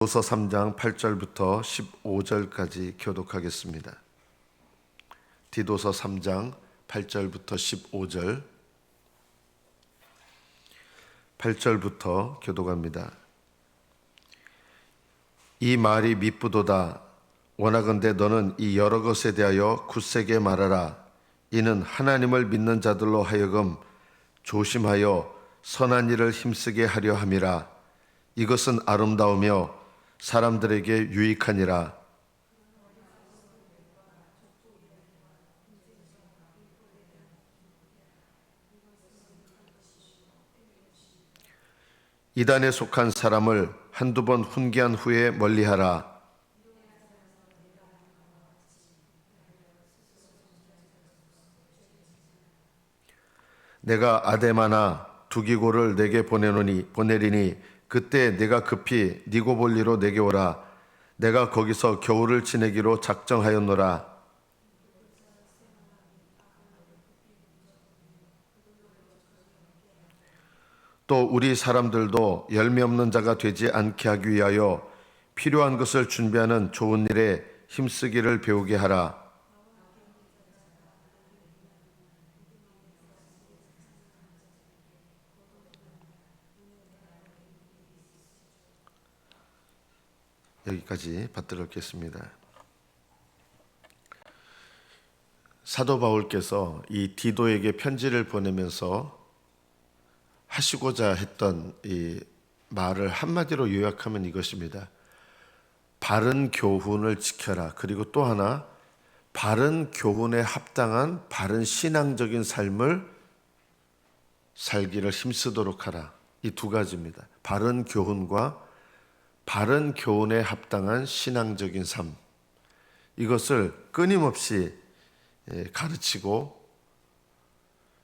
디도서 3장 8절부터 15절까지 교독하겠습니다. 디도서 3장 8절부터 15절, 8절부터 교독합니다. 이 말이 미쁘도다. 원하건대 너는 이 여러 것에 대하여 굳세게 말하라. 이는 하나님을 믿는 자들로 하여금 조심하여 선한 일을 힘쓰게 하려 함이라. 이것은 아름다우며 사람들에게 유익하니라. 이단에 속한 사람을 한두 번 훈계한 후에 멀리하라. 내가 아데마나 두기고를 내게 보내리니 그때 내가 급히 니고볼리로 내게 오라. 내가 거기서 겨울을 지내기로 작정하였노라. 또 우리 사람들도 열매 없는 자가 되지 않게 하기 위하여 필요한 것을 준비하는 좋은 일에 힘쓰기를 배우게 하라. 여기까지 받들어 읽겠습니다. 사도 바울께서 이 디도에게 편지를 보내면서 하시고자 했던 이 말을 한마디로 요약하면 이것입니다. 바른 교훈을 지켜라. 그리고 또 하나, 바른 교훈에 합당한 바른 신앙적인 삶을 살기를 힘쓰도록 하라. 이 두 가지입니다. 바른 교훈과 바른 교훈에 합당한 신앙적인 삶, 이것을 끊임없이 가르치고,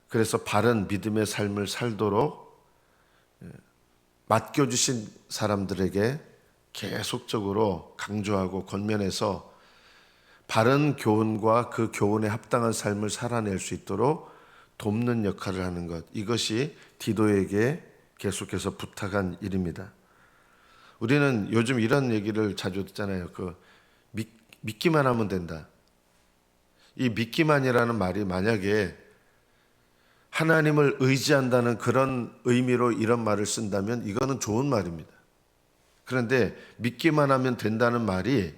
그래서 바른 믿음의 삶을 살도록 맡겨주신 사람들에게 계속적으로 강조하고 권면해서 바른 교훈과 그 교훈에 합당한 삶을 살아낼 수 있도록 돕는 역할을 하는 것, 이것이 디도에게 계속해서 부탁한 일입니다. 우리는 요즘 이런 얘기를 자주 듣잖아요. 믿기만 하면 된다. 이 믿기만이라는 말이 만약에 하나님을 의지한다는 그런 의미로 이런 말을 쓴다면 이거는 좋은 말입니다. 그런데 믿기만 하면 된다는 말이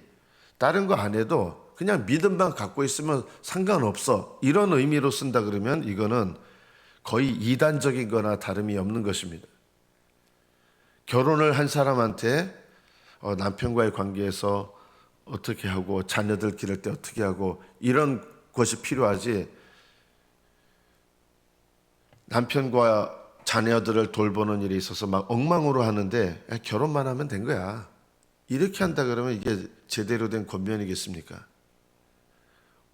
다른 거 안 해도 그냥 믿음만 갖고 있으면 상관없어, 이런 의미로 쓴다 그러면 이거는 거의 이단적인 거나 다름이 없는 것입니다. 결혼을 한 사람한테 남편과의 관계에서 어떻게 하고 자녀들 기를 때 어떻게 하고 이런 것이 필요하지, 남편과 자녀들을 돌보는 일에 있어서 막 엉망으로 하는데 결혼만 하면 된 거야, 이렇게 한다 그러면 이게 제대로 된 권면이겠습니까?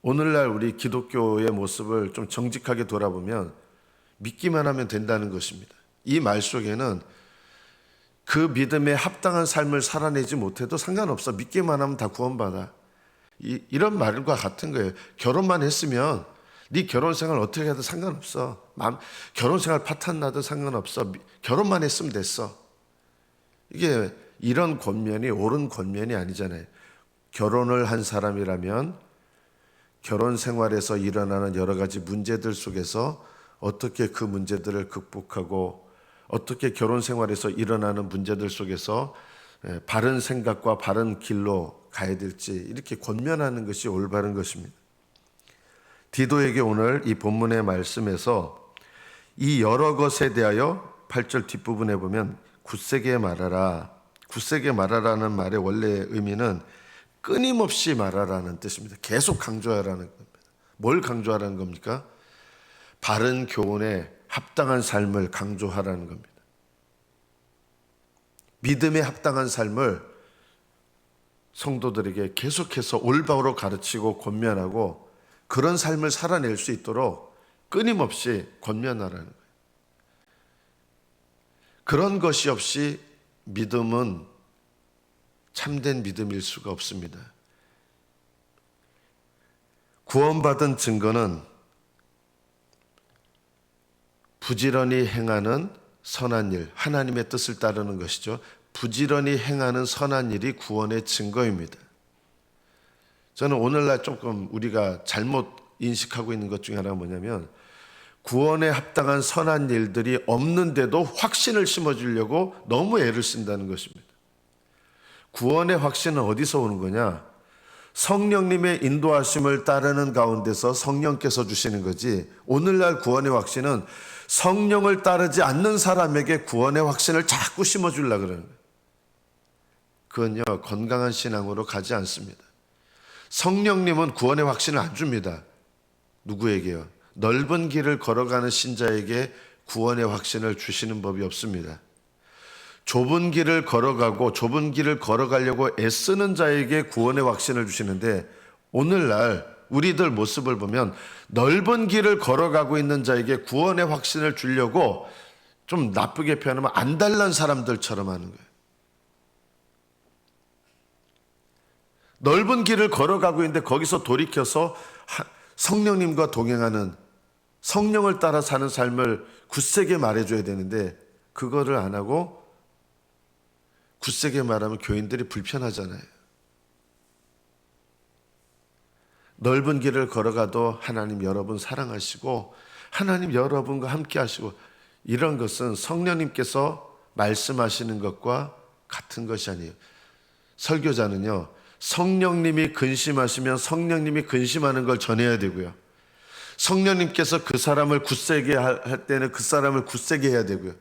오늘날 우리 기독교의 모습을 좀 정직하게 돌아보면 믿기만 하면 된다는 것입니다. 이 말 속에는 그 믿음에 합당한 삶을 살아내지 못해도 상관없어, 믿기만 하면 다 구원받아, 이런 말과 같은 거예요. 결혼만 했으면 네 결혼생활 어떻게 해도 상관없어, 결혼생활 파탄 나도 상관없어, 결혼만 했으면 됐어. 이게 이런 권면이 옳은 권면이 아니잖아요. 결혼을 한 사람이라면 결혼 생활에서 일어나는 여러 가지 문제들 속에서 어떻게 그 문제들을 극복하고 어떻게 결혼 생활에서 일어나는 문제들 속에서 바른 생각과 바른 길로 가야 될지 이렇게 권면하는 것이 올바른 것입니다. 디도에게 오늘 이 본문의 말씀에서 이 여러 것에 대하여 8절 뒷부분에 보면 굳세게 말하라. 굳세게 말하라는 말의 원래 의미는 끊임없이 말하라는 뜻입니다. 계속 강조하라는 겁니다. 뭘 강조하라는 겁니까? 바른 교훈에 합당한 삶을 강조하라는 겁니다. 믿음에 합당한 삶을 성도들에게 계속해서 올바로 가르치고 권면하고 그런 삶을 살아낼 수 있도록 끊임없이 권면하라는 거예요. 그런 것이 없이 믿음은 참된 믿음일 수가 없습니다. 구원받은 증거는 부지런히 행하는 선한 일, 하나님의 뜻을 따르는 것이죠. 부지런히 행하는 선한 일이 구원의 증거입니다. 저는 오늘날 조금 우리가 잘못 인식하고 있는 것 중에 하나가 뭐냐면 구원에 합당한 선한 일들이 없는데도 확신을 심어주려고 너무 애를 쓴다는 것입니다. 구원의 확신은 어디서 오는 거냐? 성령님의 인도하심을 따르는 가운데서 성령께서 주시는 거지, 오늘날 구원의 확신은 성령을 따르지 않는 사람에게 구원의 확신을 자꾸 심어주려고 그러는 거예요. 그건요, 건강한 신앙으로 가지 않습니다. 성령님은 구원의 확신을 안 줍니다. 누구에게요? 넓은 길을 걸어가는 신자에게 구원의 확신을 주시는 법이 없습니다. 좁은 길을 걸어가려고 애쓰는 자에게 구원의 확신을 주시는데, 오늘날 우리들 모습을 보면 넓은 길을 걸어가고 있는 자에게 구원의 확신을 주려고, 좀 나쁘게 표현하면 안달난 사람들처럼 하는 거예요. 넓은 길을 걸어가고 있는데 거기서 돌이켜서 성령님과 동행하는, 성령을 따라 사는 삶을 굳세게 말해줘야 되는데 그거를 안 하고 굳세게 말하면 교인들이 불편하잖아요. 넓은 길을 걸어가도 하나님 여러분 사랑하시고 하나님 여러분과 함께 하시고, 이런 것은 성령님께서 말씀하시는 것과 같은 것이 아니에요. 설교자는요, 성령님이 근심하시면 성령님이 근심하는 걸 전해야 되고요, 성령님께서 그 사람을 굳세게 할 때는 그 사람을 굳세게 해야 되고요,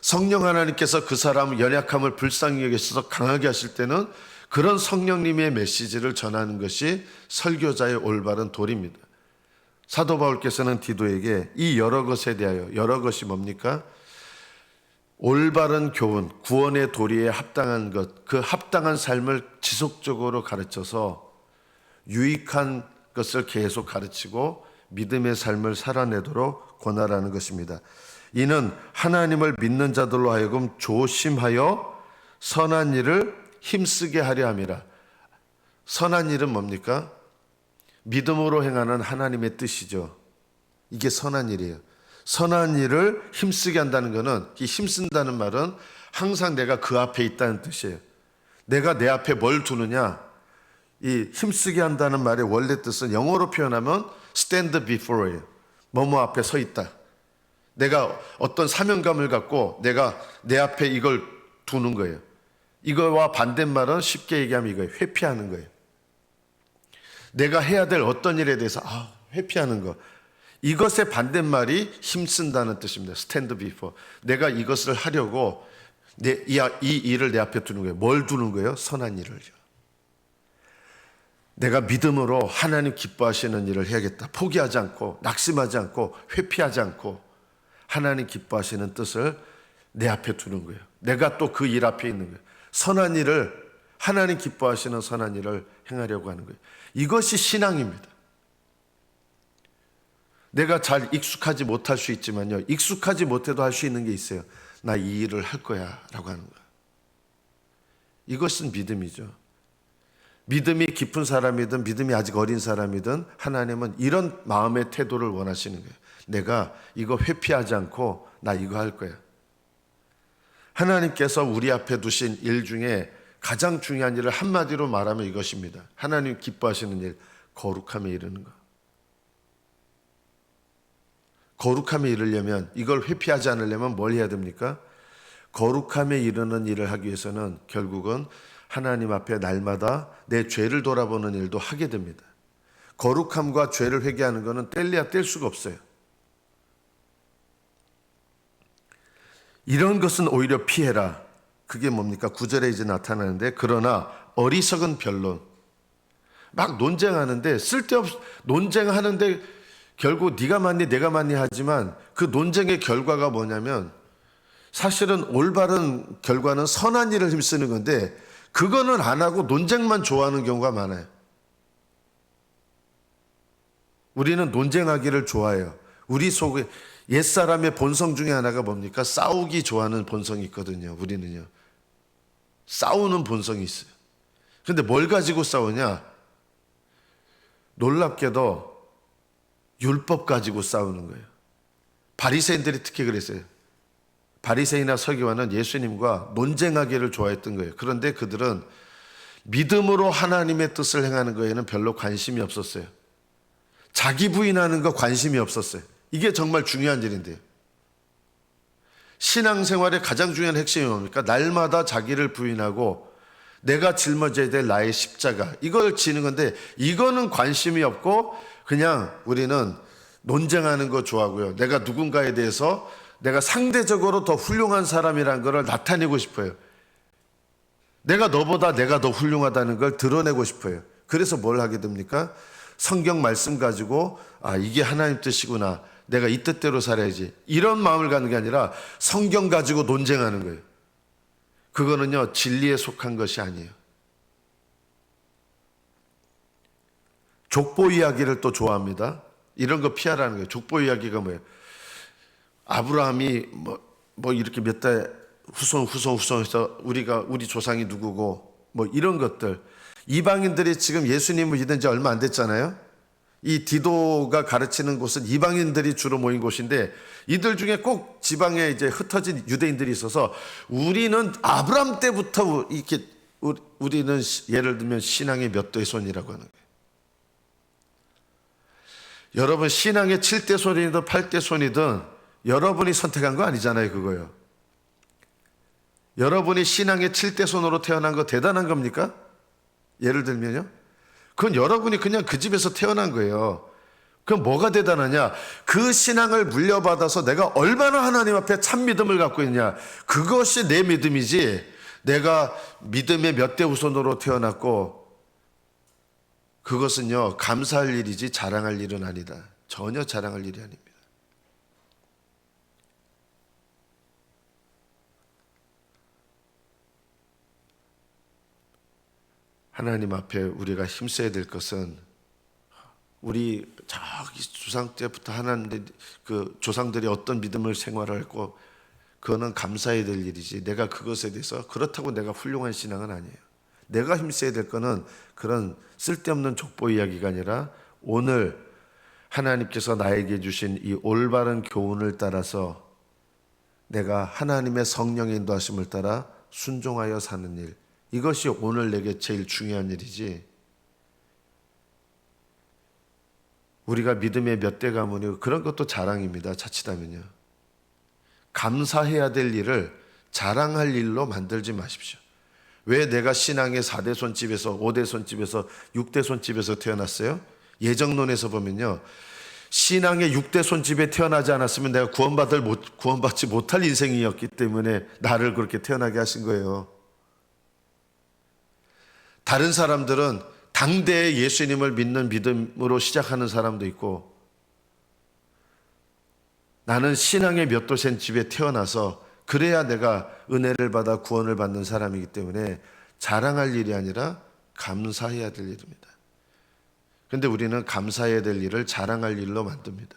성령 하나님께서 그 사람 연약함을 불쌍히 여기셔서 강하게 하실 때는 그런 성령님의 메시지를 전하는 것이 설교자의 올바른 도리입니다. 사도 바울께서는 디도에게 이 여러 것에 대하여, 여러 것이 뭡니까? 올바른 교훈, 구원의 도리에 합당한 것, 그 합당한 삶을 지속적으로 가르쳐서 유익한 것을 계속 가르치고 믿음의 삶을 살아내도록 권하라는 것입니다. 이는 하나님을 믿는 자들로 하여금 조심하여 선한 일을 힘쓰게 하려 함이라. 선한 일은 뭡니까? 믿음으로 행하는 하나님의 뜻이죠. 이게 선한 일이에요. 선한 일을 힘쓰게 한다는 것은, 이 힘쓴다는 말은 항상 내가 그 앞에 있다는 뜻이에요. 내가 내 앞에 뭘 두느냐, 이 힘쓰게 한다는 말의 원래 뜻은 영어로 표현하면 stand before예요. 뭐뭐 앞에 서 있다. 내가 어떤 사명감을 갖고 내가 내 앞에 이걸 두는 거예요. 이거와 반대말은 쉽게 얘기하면 이거예요. 회피하는 거예요. 내가 해야 될 어떤 일에 대해서 회피하는 거. 이것의 반대말이 힘쓴다는 뜻입니다. stand before. 내가 이것을 하려고 이 일을 내 앞에 두는 거예요. 뭘 두는 거예요? 선한 일을요. 내가 믿음으로 하나님 기뻐하시는 일을 해야겠다. 포기하지 않고, 낙심하지 않고, 회피하지 않고 하나님 기뻐하시는 뜻을 내 앞에 두는 거예요. 내가 또 그 일 앞에 있는 거예요. 선한 일을, 하나님 기뻐하시는 선한 일을 행하려고 하는 거예요. 이것이 신앙입니다. 내가 잘 익숙하지 못할 수 있지만요, 익숙하지 못해도 할 수 있는 게 있어요. 나 이 일을 할 거야 라고 하는 거예요. 이것은 믿음이죠. 믿음이 깊은 사람이든 믿음이 아직 어린 사람이든 하나님은 이런 마음의 태도를 원하시는 거예요. 내가 이거 회피하지 않고 나 이거 할 거야. 하나님께서 우리 앞에 두신 일 중에 가장 중요한 일을 한마디로 말하면 이것입니다. 하나님 기뻐하시는 일, 거룩함에 이르는 것. 거룩함에 이르려면, 이걸 회피하지 않으려면 뭘 해야 됩니까? 거룩함에 이르는 일을 하기 위해서는 결국은 하나님 앞에 날마다 내 죄를 돌아보는 일도 하게 됩니다. 거룩함과 죄를 회개하는 것은 뗄래야 뗄 수가 없어요. 이런 것은 오히려 피해라. 그게 뭡니까? 9절에 이제 나타나는데, 그러나 어리석은 변론. 막 논쟁하는데, 논쟁하는데 결국 네가 맞니 내가 맞니 하지만 그 논쟁의 결과가 뭐냐면, 사실은 올바른 결과는 선한 일을 힘쓰는 건데 그거는 안 하고 논쟁만 좋아하는 경우가 많아요. 우리는 논쟁하기를 좋아해요. 우리 속에 옛사람의 본성 중에 하나가 뭡니까? 싸우기 좋아하는 본성이 있거든요. 우리는요, 싸우는 본성이 있어요. 그런데 뭘 가지고 싸우냐? 놀랍게도 율법 가지고 싸우는 거예요. 바리새인들이 특히 그랬어요. 바리새인이나 서기관은 예수님과 논쟁하기를 좋아했던 거예요. 그런데 그들은 믿음으로 하나님의 뜻을 행하는 거에는 별로 관심이 없었어요. 자기 부인하는 거 관심이 없었어요. 이게 정말 중요한 일인데요. 신앙생활의 가장 중요한 핵심이 뭡니까? 날마다 자기를 부인하고 내가 짊어져야 될 나의 십자가, 이걸 지는 건데, 이거는 관심이 없고 그냥 우리는 논쟁하는 거 좋아하고요. 내가 누군가에 대해서 내가 상대적으로 더 훌륭한 사람이라는 걸 나타내고 싶어요. 내가 너보다 내가 더 훌륭하다는 걸 드러내고 싶어요. 그래서 뭘 하게 됩니까? 성경 말씀 가지고 이게 하나님 뜻이구나, 내가 이 뜻대로 살아야지, 이런 마음을 갖는 게 아니라 성경 가지고 논쟁하는 거예요. 그거는요, 진리에 속한 것이 아니에요. 족보 이야기를 또 좋아합니다. 이런 거 피하라는 거예요. 족보 이야기가 뭐예요? 아브라함이 뭐 이렇게 몇 代후손해서 우리 조상이 누구고 뭐 이런 것들. 이방인들이 지금 예수님을 믿은 지 얼마 안 됐잖아요. 이 디도가 가르치는 곳은 이방인들이 주로 모인 곳인데, 이들 중에 꼭 지방에 이제 흩어진 유대인들이 있어서 우리는 아브라함 때부터 이렇게 우리는 예를 들면 신앙의 몇 대 손이라고 하는 거예요. 여러분, 신앙의 7대 손이든 8대 손이든 여러분이 선택한 거 아니잖아요, 그거요. 여러분이 신앙의 7대 손으로 태어난 거 대단한 겁니까? 예를 들면요. 그건 여러분이 그냥 그 집에서 태어난 거예요. 그럼 뭐가 대단하냐? 그 신앙을 물려받아서 내가 얼마나 하나님 앞에 참 믿음을 갖고 있냐, 그것이 내 믿음이지, 내가 믿음의 몇 대 후손으로 태어났고, 그것은요, 감사할 일이지 자랑할 일은 아니다. 전혀 자랑할 일이 아닙니다. 하나님 앞에 우리가 힘써야 될 것은, 우리 저기 조상 때부터 하나님 그 조상들이 어떤 믿음을 생활했고 그거는 감사해야 될 일이지, 내가 그것에 대해서 그렇다고 내가 훌륭한 신앙은 아니에요. 내가 힘써야 될 거는 그런 쓸데없는 족보 이야기가 아니라, 오늘 하나님께서 나에게 주신 이 올바른 교훈을 따라서 내가 하나님의 성령의 인도하심을 따라 순종하여 사는 일, 이것이 오늘 내게 제일 중요한 일이지, 우리가 믿음의 몇 대 가문이고 그런 것도 자랑입니다. 자칫하면요. 감사해야 될 일을 자랑할 일로 만들지 마십시오. 왜 내가 신앙의 4대 손집에서 5대 손집에서 6대 손집에서 태어났어요? 예정론에서 보면요, 신앙의 6대 손집에 태어나지 않았으면 내가 구원받지 못할 인생이었기 때문에 나를 그렇게 태어나게 하신 거예요. 다른 사람들은 당대에 예수님을 믿는 믿음으로 시작하는 사람도 있고, 나는 신앙의 몇 도 센 집에 태어나서 그래야 내가 은혜를 받아 구원을 받는 사람이기 때문에 자랑할 일이 아니라 감사해야 될 일입니다. 그런데 우리는 감사해야 될 일을 자랑할 일로 만듭니다.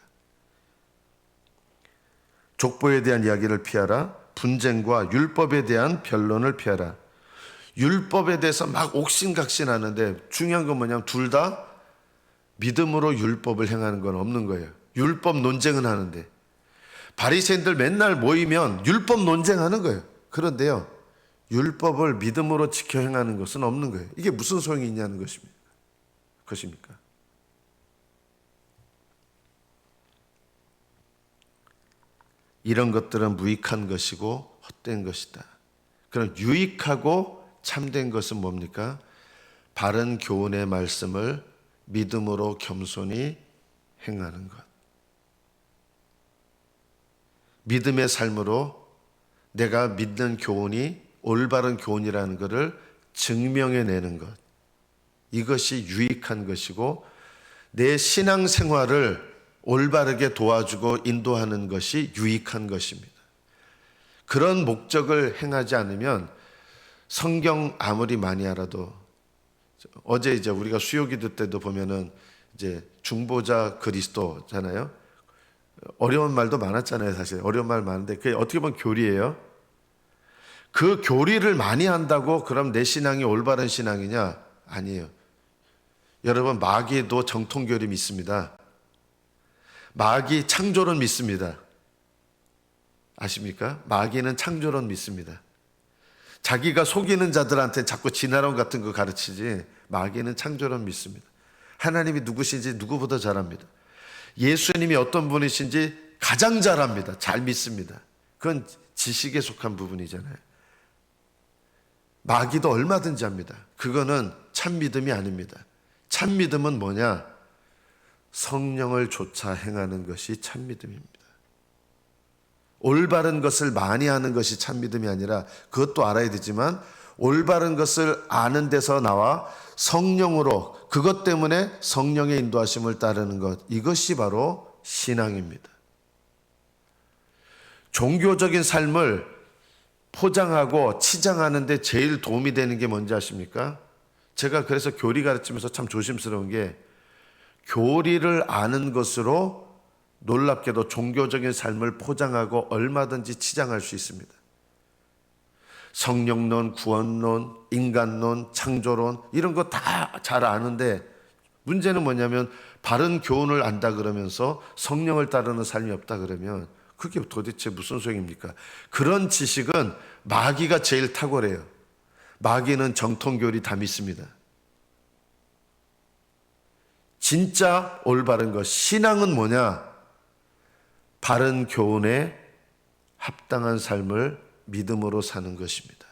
족보에 대한 이야기를 피하라. 분쟁과 율법에 대한 변론을 피하라. 율법에 대해서 막 옥신각신하는데 중요한 건 뭐냐면, 둘 다 믿음으로 율법을 행하는 건 없는 거예요. 율법 논쟁은 하는데, 바리새인들 맨날 모이면 율법 논쟁하는 거예요. 그런데요, 율법을 믿음으로 지켜 행하는 것은 없는 거예요. 이게 무슨 소용이 있냐는 것입니까? 이런 것들은 무익한 것이고 헛된 것이다. 그럼 유익하고 참된 것은 뭡니까? 바른 교훈의 말씀을 믿음으로 겸손히 행하는 것. 믿음의 삶으로 내가 믿는 교훈이 올바른 교훈이라는 것을 증명해내는 것. 이것이 유익한 것이고, 내 신앙생활을 올바르게 도와주고 인도하는 것이 유익한 것입니다. 그런 목적을 행하지 않으면 성경 아무리 많이 알아도, 어제 이제 우리가 수요기도 때도 보면은 이제 중보자 그리스도잖아요. 어려운 말도 많았잖아요. 사실 어려운 말 많은데 그게 어떻게 보면 교리예요. 그 교리를 많이 한다고 그럼 내 신앙이 올바른 신앙이냐? 아니에요. 여러분, 마귀도 정통교리 믿습니다. 마귀 창조론 믿습니다. 아십니까? 마귀는 창조론 믿습니다. 자기가 속이는 자들한테 자꾸 진화론 같은 거 가르치지, 마귀는 창조론 믿습니다. 하나님이 누구신지 누구보다 잘 압니다. 예수님이 어떤 분이신지 가장 잘 압니다. 잘 믿습니다. 그건 지식에 속한 부분이잖아요. 마귀도 얼마든지 합니다. 그거는 참 믿음이 아닙니다. 참 믿음은 뭐냐? 성령을 쫓아 행하는 것이 참 믿음입니다. 올바른 것을 많이 하는 것이 참 믿음이 아니라, 그것도 알아야 되지만 올바른 것을 아는 데서 나와 성령으로, 그것 때문에 성령의 인도하심을 따르는 것, 이것이 바로 신앙입니다. 종교적인 삶을 포장하고 치장하는 데 제일 도움이 되는 게 뭔지 아십니까? 제가 그래서 교리 가르치면서 참 조심스러운 게, 교리를 아는 것으로 놀랍게도 종교적인 삶을 포장하고 얼마든지 치장할 수 있습니다. 성령론, 구원론, 인간론, 창조론, 이런 거 다 잘 아는데, 문제는 뭐냐면 바른 교훈을 안다 그러면서 성령을 따르는 삶이 없다 그러면 그게 도대체 무슨 소용입니까? 그런 지식은 마귀가 제일 탁월해요. 마귀는 정통교리 다 믿습니다. 진짜 올바른 것, 신앙은 뭐냐? 바른 교훈에 합당한 삶을 믿음으로 사는 것입니다.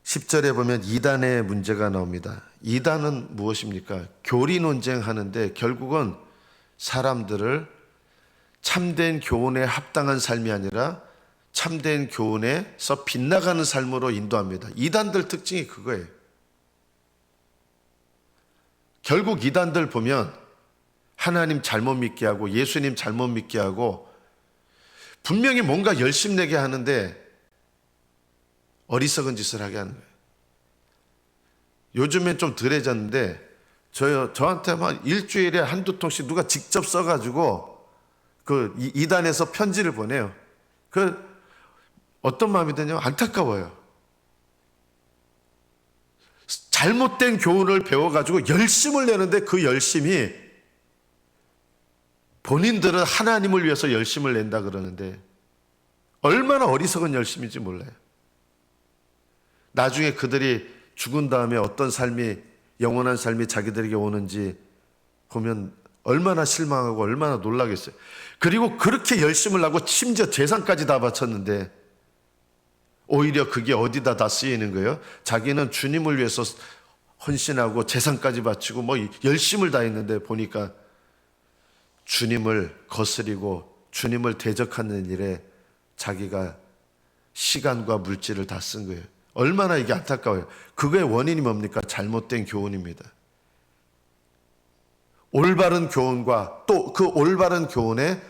10절에 보면 이단의 문제가 나옵니다. 이단은 무엇입니까? 교리 논쟁하는데 결국은 사람들을 참된 교훈에 합당한 삶이 아니라 참된 교훈에서 빗나가는 삶으로 인도합니다. 이단들 특징이 그거예요. 결국 이단들 보면 하나님 잘못 믿게 하고 예수님 잘못 믿게 하고 분명히 뭔가 열심내게 하는데 어리석은 짓을 하게 하는 거예요. 요즘엔 좀 덜해졌는데 저한테 막 일주일에 한두 통씩 누가 직접 써가지고 그 이단에서 편지를 보내요. 그 어떤 마음이 드냐면 안타까워요. 잘못된 교훈을 배워가지고 열심을 내는데 그 열심이 본인들은 하나님을 위해서 열심을 낸다 그러는데 얼마나 어리석은 열심인지 몰라요. 나중에 그들이 죽은 다음에 어떤 삶이, 영원한 삶이 자기들에게 오는지 보면 얼마나 실망하고 얼마나 놀라겠어요. 그리고 그렇게 열심을 하고 심지어 재산까지 다 바쳤는데 오히려 그게 어디다 다 쓰이는 거예요? 자기는 주님을 위해서 헌신하고 재산까지 바치고 뭐 열심을 다했는데 보니까 주님을 거스리고 주님을 대적하는 일에 자기가 시간과 물질을 다 쓴 거예요. 얼마나 이게 안타까워요. 그거의 원인이 뭡니까? 잘못된 교훈입니다. 올바른 교훈과 또 그 올바른 교훈에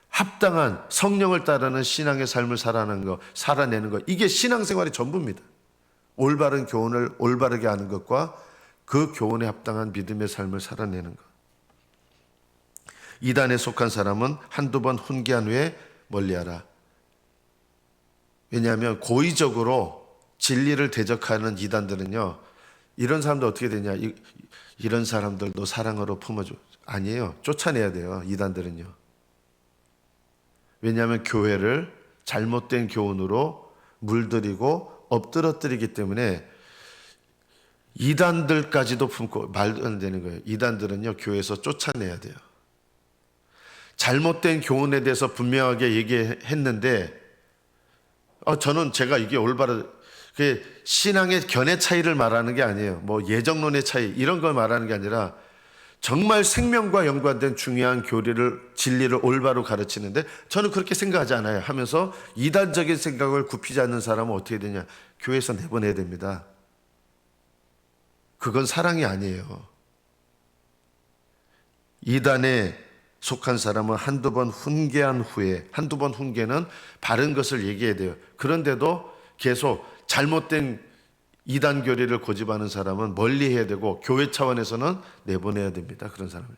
합당한 성령을 따르는 신앙의 삶을 살아내는 것, 이게 신앙생활의 전부입니다. 올바른 교훈을 올바르게 하는 것과 그 교훈에 합당한 믿음의 삶을 살아내는 것. 이단에 속한 사람은 한두 번 훈계한 후에 멀리하라. 왜냐하면 고의적으로 진리를 대적하는 이단들은요, 이런 사람들 어떻게 되냐, 이런 사람들도 사랑으로 품어줘. 아니에요. 쫓아내야 돼요. 이단들은요. 왜냐하면 교회를 잘못된 교훈으로 물들이고 엎드러뜨리기 때문에 이단들까지도 품고 말도 안 되는 거예요. 이단들은요, 교회에서 쫓아내야 돼요. 잘못된 교훈에 대해서 분명하게 얘기했는데 저는 제가 이게 올바른 신앙의 견해 차이를 말하는 게 아니에요. 뭐 예정론의 차이 이런 걸 말하는 게 아니라 정말 생명과 연관된 중요한 교리를, 진리를 올바로 가르치는데 저는 그렇게 생각하지 않아요 하면서 이단적인 생각을 굽히지 않는 사람은 어떻게 되냐? 교회에서 내보내야 됩니다. 그건 사랑이 아니에요. 이단에 속한 사람은 한두 번 훈계한 후에, 한두 번 훈계는 바른 것을 얘기해야 돼요. 그런데도 계속 잘못된 이단 교리를 고집하는 사람은 멀리 해야 되고 교회 차원에서는 내보내야 됩니다. 그런 사람은요.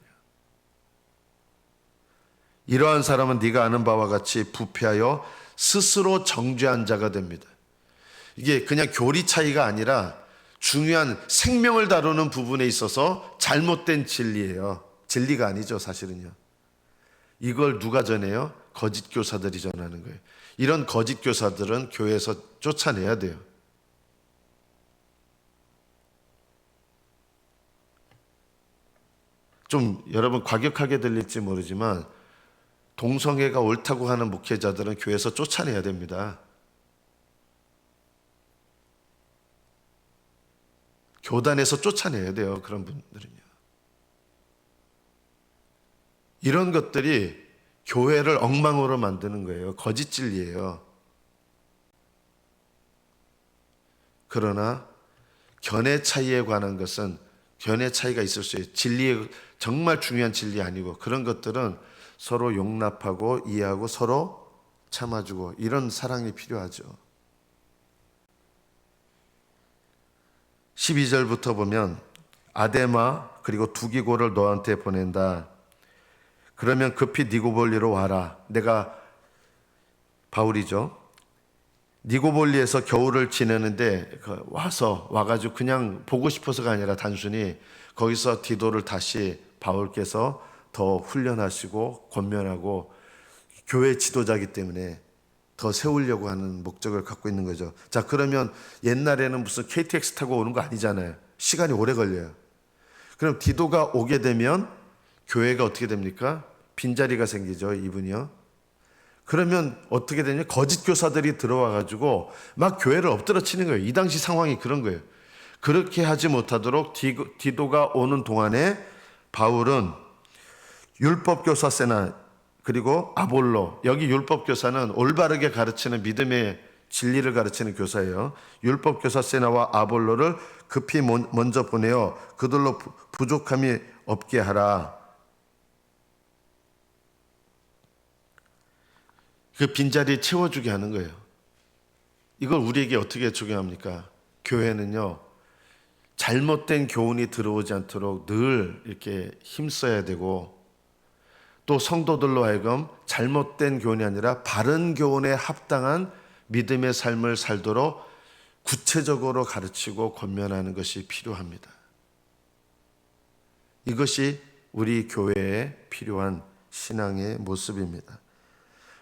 이러한 사람은 네가 아는 바와 같이 부패하여 스스로 정죄한 자가 됩니다. 이게 그냥 교리 차이가 아니라 중요한 생명을 다루는 부분에 있어서 잘못된 진리예요. 진리가 아니죠, 사실은요. 이걸 누가 전해요? 거짓 교사들이 전하는 거예요. 이런 거짓 교사들은 교회에서 쫓아내야 돼요. 좀 여러분 과격하게 들릴지 모르지만 동성애가 옳다고 하는 목회자들은 교회에서 쫓아내야 됩니다. 교단에서 쫓아내야 돼요. 그런 분들은요. 이런 것들이 교회를 엉망으로 만드는 거예요. 거짓 진리예요. 그러나 견해 차이에 관한 것은 견해 차이가 있을 수 있어요. 진리의 정말 중요한 진리 아니고 그런 것들은 서로 용납하고 이해하고 서로 참아주고 이런 사랑이 필요하죠. 12절부터 보면 아데마 그리고 두기고를 너한테 보낸다. 그러면 급히 니고볼리로 와라. 내가 바울이죠. 니고볼리에서 겨울을 지내는데 와가지고 그냥 보고 싶어서가 아니라 단순히 거기서 디도를 다시 바울께서 더 훈련하시고 권면하고 교회 지도자이기 때문에 더 세우려고 하는 목적을 갖고 있는 거죠. 자, 그러면 옛날에는 무슨 KTX 타고 오는 거 아니잖아요. 시간이 오래 걸려요. 그럼 디도가 오게 되면 교회가 어떻게 됩니까? 빈자리가 생기죠, 이분이요. 그러면 어떻게 되냐? 거짓 교사들이 들어와 가지고 막 교회를 엎드려 치는 거예요. 이 당시 상황이 그런 거예요. 그렇게 하지 못하도록 디도가 오는 동안에 바울은 율법교사 세나 그리고 아볼로, 여기 율법교사는 올바르게 가르치는 믿음의 진리를 가르치는 교사예요. 율법교사 세나와 아볼로를 급히 먼저 보내어 그들로 부족함이 없게 하라. 그 빈자리 채워주게 하는 거예요. 이걸 우리에게 어떻게 적용합니까? 교회는요, 잘못된 교훈이 들어오지 않도록 늘 이렇게 힘써야 되고, 또 성도들로 하여금 잘못된 교훈이 아니라 바른 교훈에 합당한 믿음의 삶을 살도록 구체적으로 가르치고 권면하는 것이 필요합니다. 이것이 우리 교회에 필요한 신앙의 모습입니다.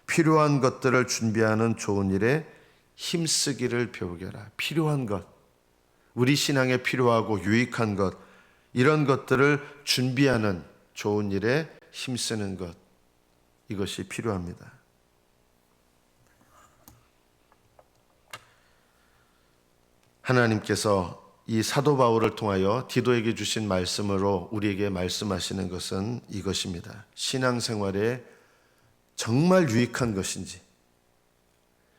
필요한 것들을 준비하는 좋은 일에 힘쓰기를 배우게 하라. 필요한 것, 우리 신앙에 필요하고 유익한 것, 이런 것들을 준비하는 좋은 일에 힘쓰는 것, 이것이 필요합니다. 하나님께서 이 사도 바울을 통하여 디도에게 주신 말씀으로 우리에게 말씀하시는 것은 이것입니다. 신앙생활에 정말 유익한 것인지,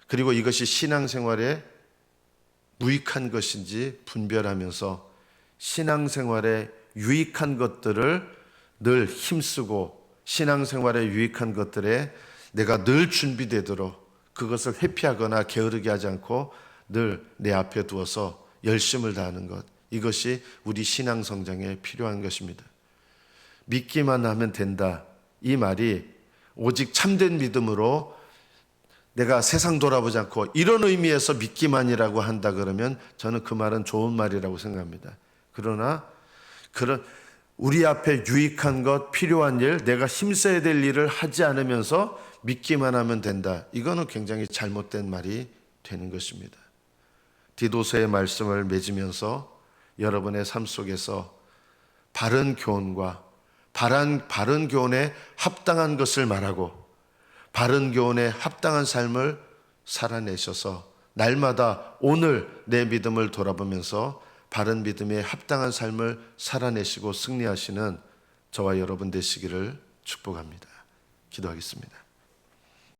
그리고 이것이 신앙생활에 무익한 것인지 분별하면서 신앙생활에 유익한 것들을 늘 힘쓰고 신앙생활에 유익한 것들에 내가 늘 준비되도록 그것을 회피하거나 게으르게 하지 않고 늘 내 앞에 두어서 열심을 다하는 것, 이것이 우리 신앙 성장에 필요한 것입니다. 믿기만 하면 된다, 이 말이 오직 참된 믿음으로 내가 세상 돌아보지 않고 이런 의미에서 믿기만이라고 한다 그러면 저는 그 말은 좋은 말이라고 생각합니다. 그러나 우리 앞에 유익한 것, 필요한 일, 내가 힘써야 될 일을 하지 않으면서 믿기만 하면 된다, 이거는 굉장히 잘못된 말이 되는 것입니다. 디도서의 말씀을 맺으면서 여러분의 삶 속에서 바른 교훈과 바른 교훈에 합당한 것을 말하고 바른 교훈에 합당한 삶을 살아내셔서 날마다 오늘 내 믿음을 돌아보면서 바른 믿음에 합당한 삶을 살아내시고 승리하시는 저와 여러분 되시기를 축복합니다. 기도하겠습니다.